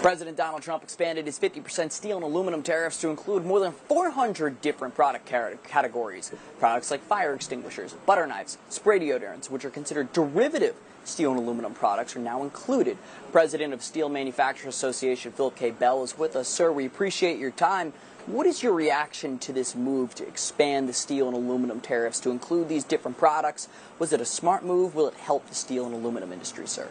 President Donald Trump expanded his 50% steel and aluminum tariffs to include more than 400 different product categories. Products like fire extinguishers, butter knives, spray deodorants, which are considered derivative steel and aluminum products, are now included. President of Steel Manufacturers Association Philip K is with us. Sir, we appreciate your time. What is your reaction to this move to expand the steel and aluminum tariffs to include these different products? Was it a smart move? Will it help the steel and aluminum industry, sir?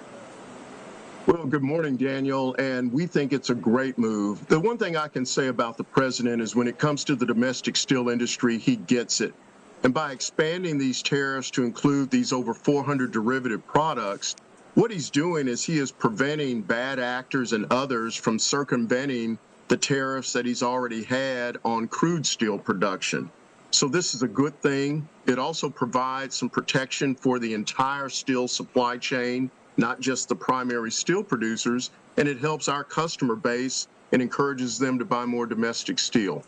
Well, good morning, Daniel, and we think it's a great move. The one thing I can say about the president is when it comes to the domestic steel industry, he gets it. And by expanding these tariffs to include these over 400 derivative products, what he's doing is he is preventing bad actors and others from circumventing the tariffs that he's already had on crude steel production. So this is a good thing. It also provides some protection for the entire steel supply chain, not just the primary steel producers, and it helps our customer base and encourages them to buy more domestic steel.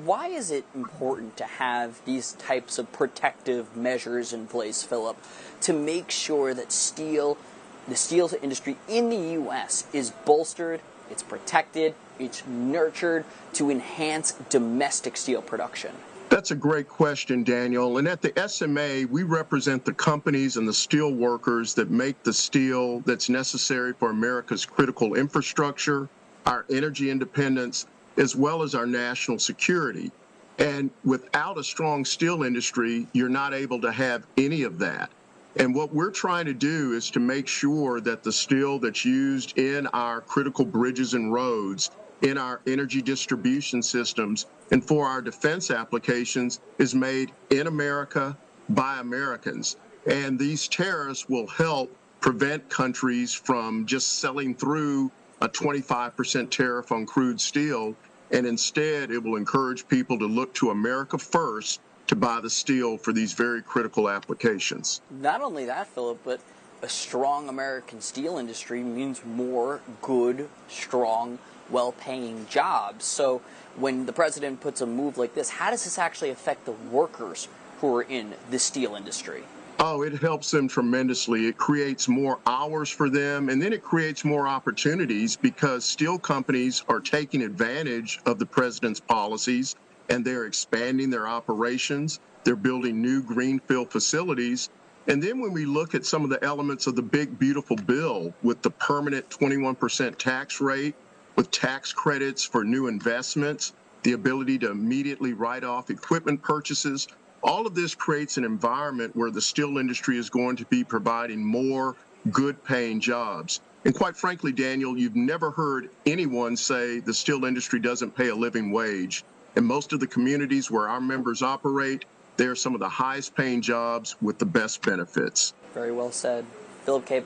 Why is it important to have these types of protective measures in place, Philip, to make sure that the steel industry in the U.S. is bolstered, it's protected, it's nurtured to enhance domestic steel production? That's a great question, Daniel. And at the SMA, we represent the companies and the steel workers that make the steel that's necessary for America's critical infrastructure, our energy independence, as well as our national security. And without a strong steel industry, you're not able to have any of that. And what we're trying to do is to make sure that the steel that's used in our critical bridges and roads, in our energy distribution systems, and for our defense applications is made in America by Americans. And these tariffs will help prevent countries from just selling through a 25% tariff on crude steel, and instead it will encourage people to look to America first to buy the steel for these very critical applications. Not only that, Philip, but a strong American steel industry means more good, strong, well-paying jobs. So when the president puts a move like this, how does this actually affect the workers who are in the steel industry? Oh, it helps them tremendously. It creates more hours for them, and then it creates more opportunities because steel companies are taking advantage of the president's policies, and they're expanding their operations. They're building new greenfield facilities. And then when we look at some of the elements of the big, beautiful bill with the permanent 21% tax rate, with tax credits for new investments, the ability to immediately write off equipment purchases, all of this creates an environment where the steel industry is going to be providing more good-paying jobs. And quite frankly, Daniel, you've never heard anyone say the steel industry doesn't pay a living wage. In most of the communities where our members operate, they are some of the highest-paying jobs with the best benefits. Very well said. Philip K.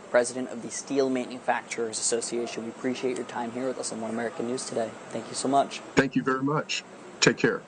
President of the Steel Manufacturers Association. We appreciate your time here with us on One American News today. Thank you so much. Thank you very much. Take care.